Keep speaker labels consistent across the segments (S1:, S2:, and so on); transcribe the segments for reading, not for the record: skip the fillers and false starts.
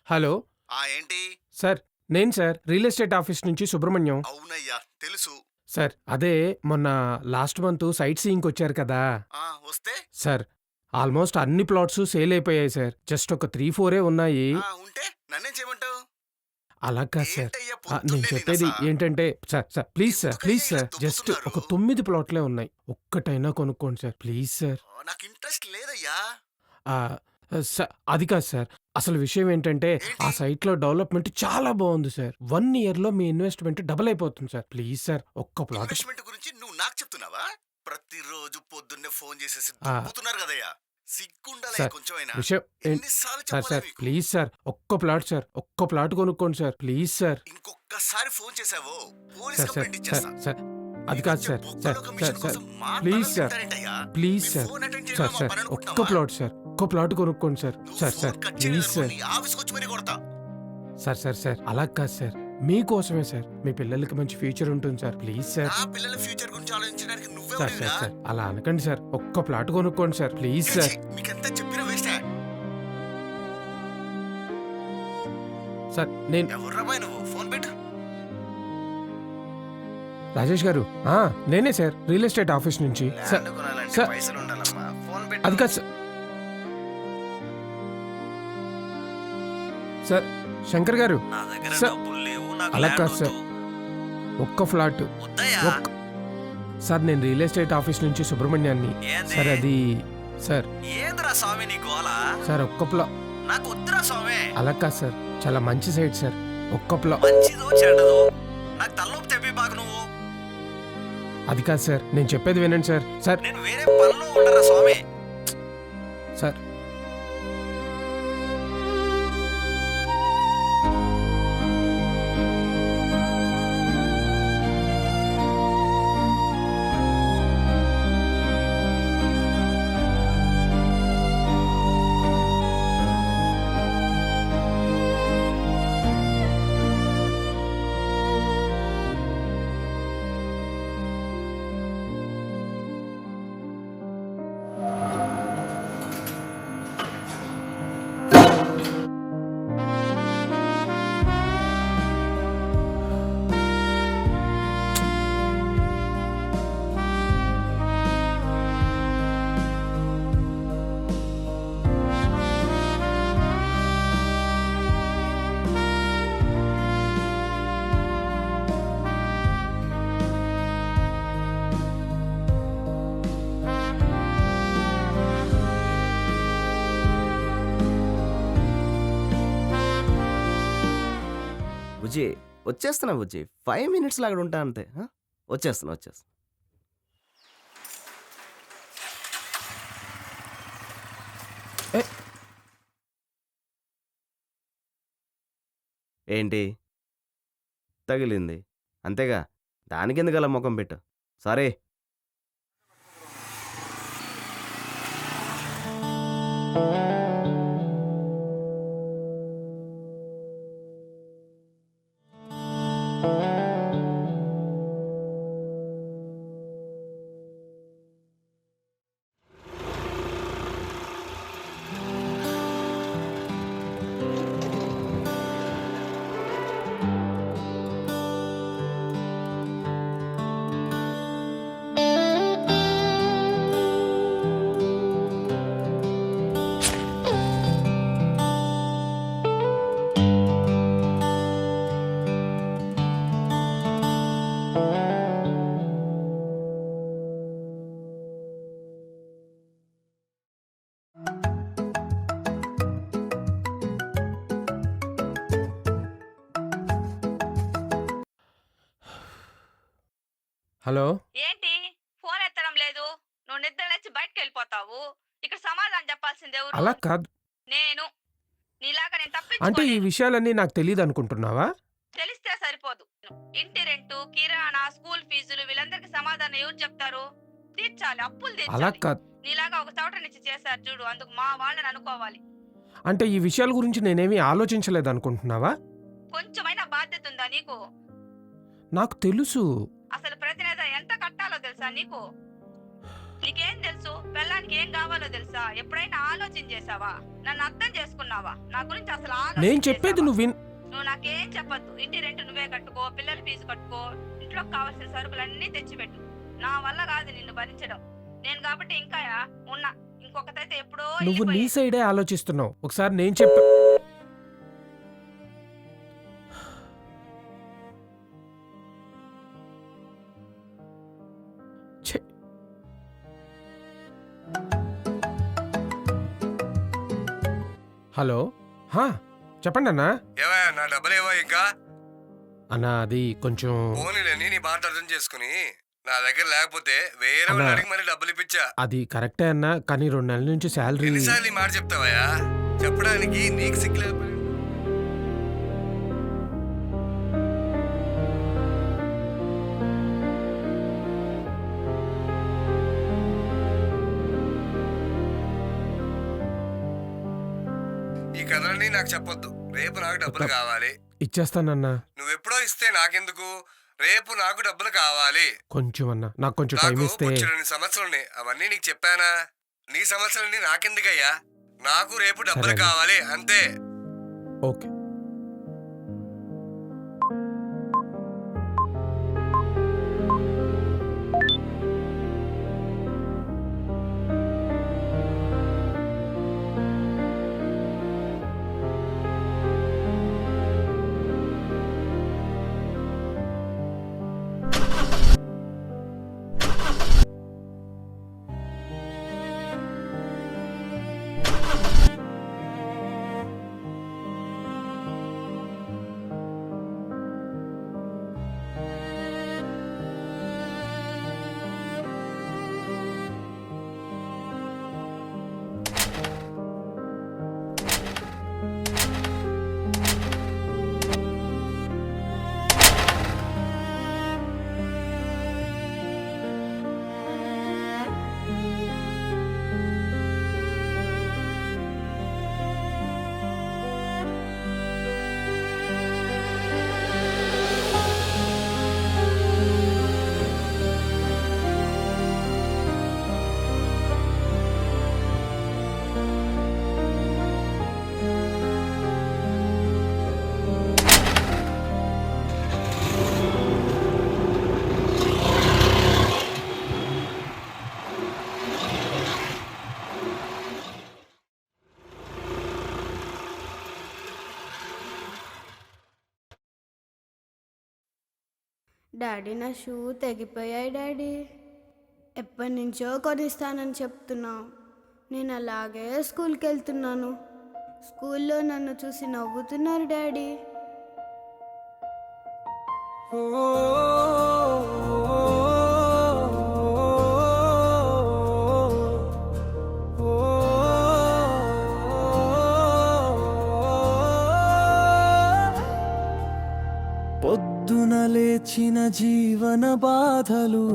S1: Hello
S2: ఏంటి?
S1: Sir, నేను sir real estate office నుంచి సుబ్రహ్మణ్యం.
S2: అవునయ్యా, తెలుసు.
S1: సార్, అదే మొన్న లాస్ట్ మంత్ సైట్ సీయింగ్కి వచ్చారు కదా
S2: వస్తే
S1: సార్. ఆల్మోస్ట్ అన్ని ప్లాట్స్ సేల్ అయిపోయాయి సార్. జస్ట్ ఒక 3-4 ఉన్నాయి.
S2: ఉంటే నన్నేం చేయమంటావు?
S1: అలా కాదు సార్.
S2: ఏంటయ్యా
S1: నేను
S2: పొద్దున్నే
S1: చెప్పేది
S2: నేనసా?
S1: ఏంటంటే sir sir please sir please
S2: ఎందుకయ్యా ఇలా
S1: సార్ జస్ట్ ఒక
S2: దొబ్బుతున్నారు?
S1: 9 ప్లాట్లే ఉన్నాయి. ఒక్కటైనా కొనుక్కోండి సార్ ప్లీజ్ సార్.
S2: నాకు ఇంట్రెస్ట్ లేదయ్యా.
S1: ఆ, అది కాదు సార్. అసలు విషయం ఏంటంటే ఆ
S2: ఏంటి?
S1: సైట్లో డెవలప్మెంట్ చాలా బాగుంది సార్. 1 ఇయర్‌లో మీ ఇన్వెస్ట్మెంట్ డబుల్ అయిపోతుంది సార్. ప్లీజ్ సార్ ఒక్క ప్లాట్.
S2: ఇన్వెస్ట్మెంట్ గురించి నువ్వు నాకు చెప్తున్నావా? ప్రతిరోజు పొద్దున్నే ఫోన్ చేసేసి
S1: ఆ.
S2: దుబ్బుతున్నారు కదయ్యా. సిగ్గుండాలయ్యా
S1: సార్,
S2: కొంచెమైనా.
S1: విషయం
S2: ఎన్నిసార్లు
S1: సార్
S2: చెప్పాలి మీకు?
S1: ప్లీజ్ సార్ ఒక్క ప్లాట్ కొనుక్కోండి సార్ ప్లీజ్ సార్.
S2: ఇంకొక్కసారి ఫోన్ చేసావో పోలీస్
S1: సార్ సార్
S2: కంప్లైంట్ ఇచ్చేస్తా.
S1: సార్ అది కాదు sir. Sir please sir please sir ఒక్క ప్లాట్ కొనుక్కోండి sir. Sir please sir. Sir అలా కాదు సార్. మీకోసమే సార్. మీ పిల్లలకి మంచి ఫ్యూచర్ ఉంటుంది సార్. Please sir.
S2: నా పిల్లల ఫ్యూచర్ గురించి ఆలోచించడానికి
S1: సార్
S2: నువ్వెవరివిరా?
S1: సార్ అలా అనకండి సార్. ఒక్క ప్లాట్ కొనుక్కోండి సార్ ప్లీజ్ సార్.
S2: మీకెంత చెప్పినా వేస్టే.
S1: సార్ నేను
S2: ఎవర్రాబాయ్ నువ్వు? ఫోన్ పెట్టు.
S1: రాజేష్ గారు, నేనే సార్ రియల్ ఎస్టేట్ ఆఫీస్ నుంచి. సార్
S2: ల్యాండ్ కొనాలంటే
S1: సార్.
S2: పైసలు ఉండాలమ్మా. ఫోన్
S1: అది
S2: పెట్టు.
S1: కాదు సార్. సార్ శంకర్ గారు,
S2: నా దగ్గర
S1: సార్.
S2: డబ్బులు లేవు. నాకు
S1: అలా
S2: ల్యాండ్
S1: కాదు సార్.
S2: వద్దు.
S1: ఒక్క ఫ్లాట్
S2: వద్దయ్యా.
S1: సార్. నేను రియల్ ఎస్టేట్ ఆఫీస్ నుంచి సుబ్రహ్మణ్యాన్ని.
S2: ఏంది?
S1: సార్ అది సార్
S2: ఏందిరా స్వామి నీ గోల?
S1: సార్ ఒక్క
S2: నాకు వద్దురా స్వామి.
S1: అలా కాదు సార్. చాలా మంచి సైట్ సార్. ఒక్క
S2: మంచిదో చెడ్డదో నాకు తలనొప్పి తెప్పి బాకు నువ్వు.
S1: అది కాదు సార్. నేను చెప్పేది వినండి సార్. సార్
S2: నేను వేరే పనిలో ఉండరా స్వామి.
S1: సార్
S3: బుజ్జి వచ్చేస్తున్నా బుజ్జి. 5 మినిట్స్లో అక్కడ ఉంటా అంతే. వచ్చేస్తున్నా.
S1: ఏ.
S3: ఏంటి తగిలింది అంతేగా, దానికెందుకు అలా ముఖం పెట్టు. సరే
S1: హలో.
S4: ఏంటి ఫోన్ ఎత్తడం లేదు? నువ్వు నిద్ర లేచి బయటకు వెళ్ళిపోతావు. ఇక్కడ సమాధానం చెప్పాల్సింది ఎవరు?
S1: అలా కాదు.
S4: నేను. నీలాగా నేను
S1: అంటే ఈ
S4: తప్పించుకోలేను.
S1: విషయాలన్నీ నాకు తెలియదు అనుకుంటున్నావా?
S4: తెలిస్తే సరిపోదు. ఇంటి రెంటు, కిరాణా, స్కూల్ ఫీజులు వీళ్ళందరికి సమాధానం ఎవరు చెప్తారు? తీర్చాలి, అప్పులు
S1: అలా
S4: తీర్చాలి.
S1: కాదు.
S4: నీలాగా ఒక చోటనిచ్చి చేశారు చూడు, అందుకు మా వాళ్ళని అనుకోవాలి.
S1: అంటే ఈ విషయాల గురించి నేనేమీ ఆలోచించలేదు అనుకుంటున్నావా?
S4: కొంచెమైనా బాధ్యత ఉందా నీకు?
S1: నాకు తెలుసు.
S4: అసలు ప్రతి నెల ఎంత కట్టాలో తెలుసా నీకు? నీకేం తెలుసు? పెళ్ళానికి ఏం కావాలో తెలుసా? ఎప్పుడైనా ఆలోచన చేసావా? నన్ను అర్థం చేసుకున్నావా? నా గురించి అసలు ఆలోచన
S1: నేను చెప్పేది
S4: చేసావా?
S1: నువ్వు విన్.
S4: నువ్వు నాకేం చెప్పొద్దు. ఇంటి రెంట్ నువ్వే కట్టుకో, పిల్లల ఫీజు కట్టుకో, ఇంట్లోకి కావాల్సిన సరుకులన్నీ తెచ్చిపెట్టు. నా వల్ల కాదు నిన్ను భరించడం. నేను కాబట్టి ఇంకా ఉన్నా. ఇంకొకతైతే ఎప్పుడో
S1: నువ్వు నీ
S4: వెళ్ళిపోయేది.
S1: సైడే ఆలోచిస్తున్నావు. ఒకసారి నేను చెప్పా. ఛే. హలో, చెప్పండి అన్నా.
S5: ఏవా నా డబ్బులేవా ఇంకా?
S1: అన్నా అది కొంచెం
S5: పోనీలేని నీ బాధ అర్థం చేసుకుని నా దగ్గర లేకపోతే వేరే
S1: అన్నా.
S5: వాళ్ళని అడిగి మరి డబ్బులు ఇప్పించా.
S1: అది కరెక్టే అన్నా, కానీ 2 నెలల నుంచి శాలరీ.
S5: ఎన్నిసార్లు ఈ మాట చెప్తావయ్యా? చెప్పడానికి నీకు సిగ్గులేదు. ఈ కథలన్నీ నాకు చెప్పొద్దు. రేపు నాకు డబ్బులు కావాలి.
S1: ఇచ్చేస్తానన్నా.
S5: నువ్వెప్పుడో ఇస్తే నాకెందుకు? రేపు నాకు డబ్బులు కావాలి.
S1: కొంచెం అన్నా, నాకు కొంచెం టైం
S5: నాకు
S1: ఇస్తే.
S5: 2 సమస్యలున్నాయి. అవన్నీ నీకు చెప్పానా? నీ సమస్యలన్నీ నాకెందుకయ్యా? నాకు రేపు డబ్బులు
S1: సరే.
S5: కావాలి అంతే.
S1: ఓకే.
S6: డాడీ నా షూ తెగిపోయాయి డాడీ. ఎప్పటి నుంచో కొనిస్తానని చెప్తున్నావు. నేను అలాగే స్కూల్కి వెళ్తున్నాను. స్కూల్లో నన్ను చూసి నవ్వుతున్నారు డాడీ.
S7: పొద్దున లేచిన జీవన బాధలు,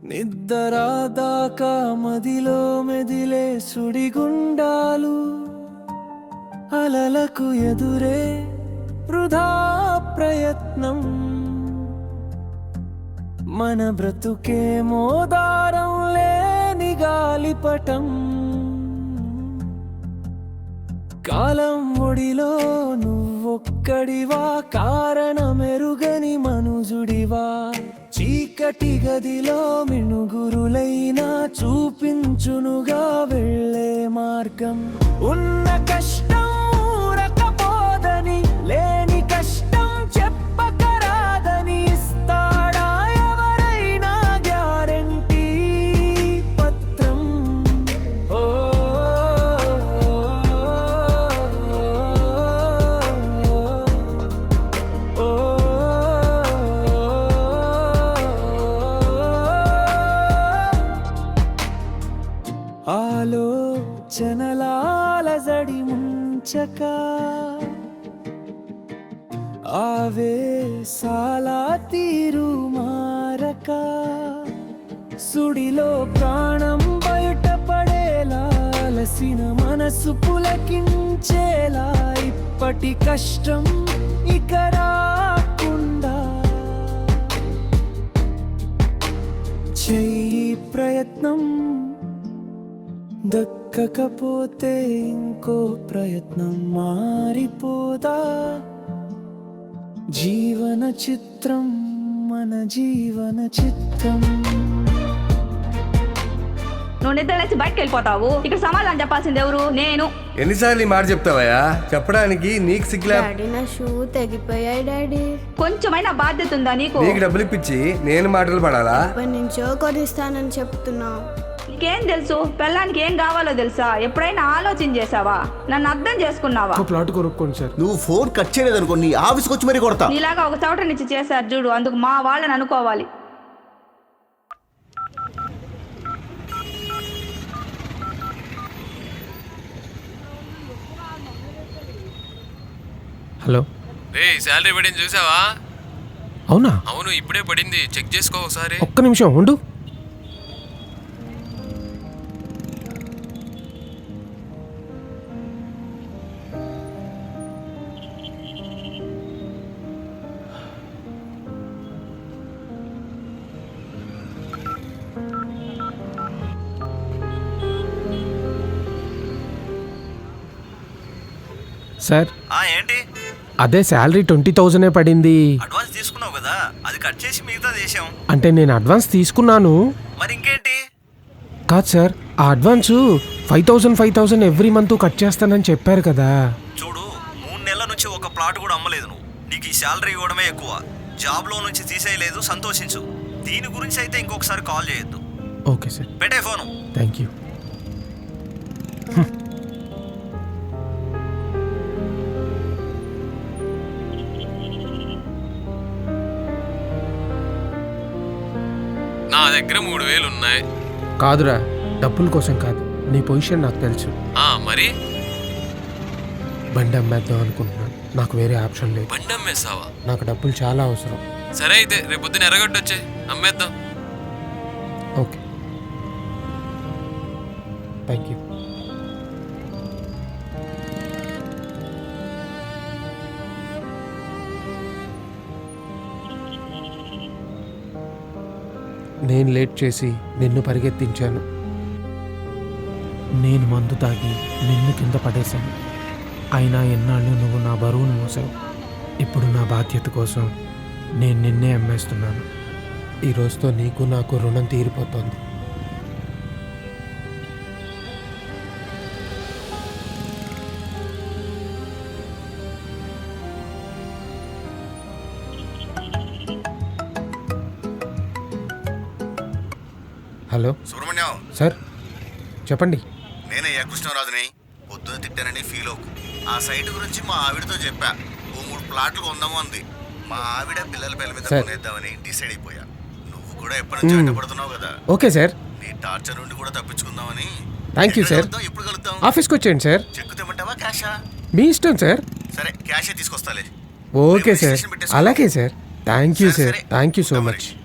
S7: నిద్రాదాకా మదిలో మెదిలే సుడిగుండాలు, అలలకు ఎదురే వృధా ప్రయత్నం, మన బ్రతుకేమో దారం లేని గాలిపటం. కాలం ఒడిలో నువ్వొక్కడివా, కారణమెరుగని మనుజుడివా, చీకటి గదిలో మినుగురులైనా చూపించునుగా వెళ్ళే మార్గం. ఉన్న కష్టం ఊరకపోదని, లేని కష్టం చెప్పకరాదని, ఇస్తాడా ఎవరైనా గ్యారంటీ పత్రం? ఓ ఆలోచనలాలజడి ముంచక, ఆవేశాల తీరు మారక, సుడిలో ప్రాణం బయటపడేలా, అలసిన మనసు పులకించేలా, ఇప్పటి కష్టం ఇక రాకుండా చెయ్యి ప్రయత్నం, దక్కకపోతే ఇంకో ప్రయత్నం. మారిపోదా జీవన చిత్రం, మన జీవన చిత్రం.
S4: నువ్వు నిద్రలేసి బయటకు వెళ్ళిపోతావు. ఇక్కడ సమాధానం చెప్పాల్సింది ఎవరు? నేను.
S5: ఎన్నిసార్లు ఈ మాట చెప్తావయ్యా? చెప్పడానికి నీకు సిగ్గులే.
S6: డాడీ నా షూ తెగిపోయాయి డాడీ.
S4: కొంచెమైనా బాధ్యత ఉందా నీకు?
S5: నీకు డబ్బులు ఇప్పించి నేను మాటలు పడాలా?
S6: ఎప్పటి నుంచో కొనిస్తానని చెప్తున్నావు.
S4: నీకేం తెలుసు? పిల్లానికి ఏం కావాలో తెలుసా? ఎప్పుడైనా ఆలోచన చేసావా? నన్ను అర్థం చేసుకున్నావా?
S1: ఒక ప్లాట్ కొనుక్కోండి సార్.
S2: నువ్వు ఫోన్ కట్ చేయలేదనుకో నీ ఆఫీస్కి వచ్చి మరీ కొడతా.
S4: నీలాగా ఒక చోటనిచ్చి చేశారు చూడు, అందుకు మా వాళ్ళని అనుకోవాలి.
S1: హలో.
S8: రే శాలరీ పడింది చూసావా?
S1: అవునా?
S8: అవును, ఇప్పుడే పడింది. చెక్ చేసుకో ఒకసారి.
S1: ఒక్క నిమిషం ఉండు. సార్
S2: ఏంటి
S1: అదే శాలరీ 20,000 పడింది.
S2: అడ్వాన్స్ తీసుకున్నావు కదా, అది కట్ చేసి మిగతా చేసాం.
S1: అంటే నేను అడ్వాన్స్ తీసుకున్నాను.
S2: మరి ఇంకేంటి?
S1: కాదు సార్, ఆ అడ్వాన్స్ 5,000 ఎవ్రీ మంత్ కట్ చేస్తానని చెప్పారు కదా.
S2: చూడు, 3 నెలల నుంచి ఒక ప్లాట్ కూడా అమ్మలేదు నువ్వు. నీకు ఈ శాలరీ ఇవ్వడమే ఎక్కువ. జాబ్లో నుంచి తీసేయలేదు, సంతోషించు. దీని గురించి అయితే ఇంకొకసారి కాల్ చేయొద్దు.
S1: Okay sir.
S2: పెట్టే ఫోను.
S1: Thank you.
S8: నా దగ్గర 3,000 ఉన్నాయి.
S1: కాదురా, డబ్బుల కోసం కాదు. నీ పొజిషన్ నాకు తెలుసు.
S8: మరి
S1: బండి అమ్మేద్దాం అనుకుంటున్నాను. నాకు వేరే ఆప్షన్ లేదు.
S8: బండి అమ్మేస్తావా?
S1: నాకు డబ్బులు చాలా అవసరం.
S8: సరే అయితే రేపు పొద్దున ఎర్రగడ్డొచ్చే అమ్మేద్దాం.
S1: Okay, thank you. నేను లేట్ చేసి నిన్ను పరిగెత్తించాను. నేను మందు తాగి నిన్ను కింద పడేశాను. అయినా ఎన్నాళ్ళు నువ్వు నా బరువును మోసావు. ఇప్పుడు నా బాధ్యత కోసం నేను నిన్నే అమ్మేస్తున్నాను. ఈ రోజుతో నీకు నాకు రుణం తీరిపోతుంది. హలో
S2: సుబ్రహ్మణ్యం,
S1: సార్, చెప్పండి.
S2: నేనయ్యా కృష్ణరాజుని. పొద్దున తిట్టానని ఫీల్ అవ్వకు. ఆ సైట్ గురించి మా ఆవిడతో చెప్పా. 3 ప్లాట్లు కొందాము అంది. మా ఆవిడ పిల్లల పేర్ల మీద
S1: సార్.
S2: కొనేద్దామని డిసైడ్ అయిపోయా. నువ్వు కూడా ఎప్పటి నుంచి వెంటబడుతున్నావు కదా.
S1: Okay sir.
S2: నీ టార్చర్ నుండి కూడా తప్పించుకుందామని.
S1: థ్యాంక్ యూ
S2: ఎక్కడ
S1: సార్.
S2: కలుద్దాం? ఎప్పుడు కలుద్దాం?
S1: ఆఫీస్కి వచ్చేయండి సార్.
S2: చెక్కు తెమ్మంటావా, క్యాషా?
S1: మీ ఇష్టం సార్.
S2: సరే, క్యాషే తీసుకొస్తాలే.
S1: Okay sir.
S2: రిజిస్ట్రేషన్ పెట్టేసుకో.
S1: అలాగే సార్. థ్యాంక్ యూ
S2: సరే,
S1: సార్.
S2: సరే.
S1: థ్యాంక్ యూ సో
S2: ఉంటా
S1: మచ్.
S2: మరి.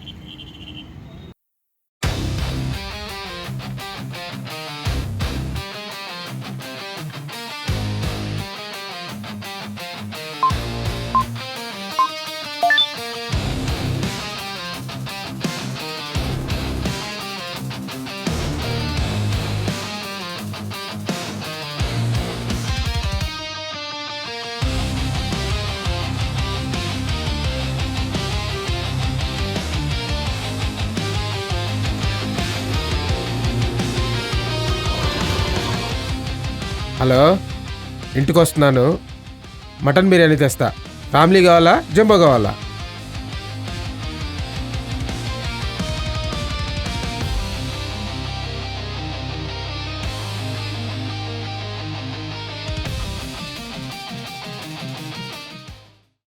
S1: హలో, ఇంటికి వస్తున్నాను. మటన్ బిర్యానీ తెస్తా. ఫ్యామిలీ కావాలా, జంబో కావాలా?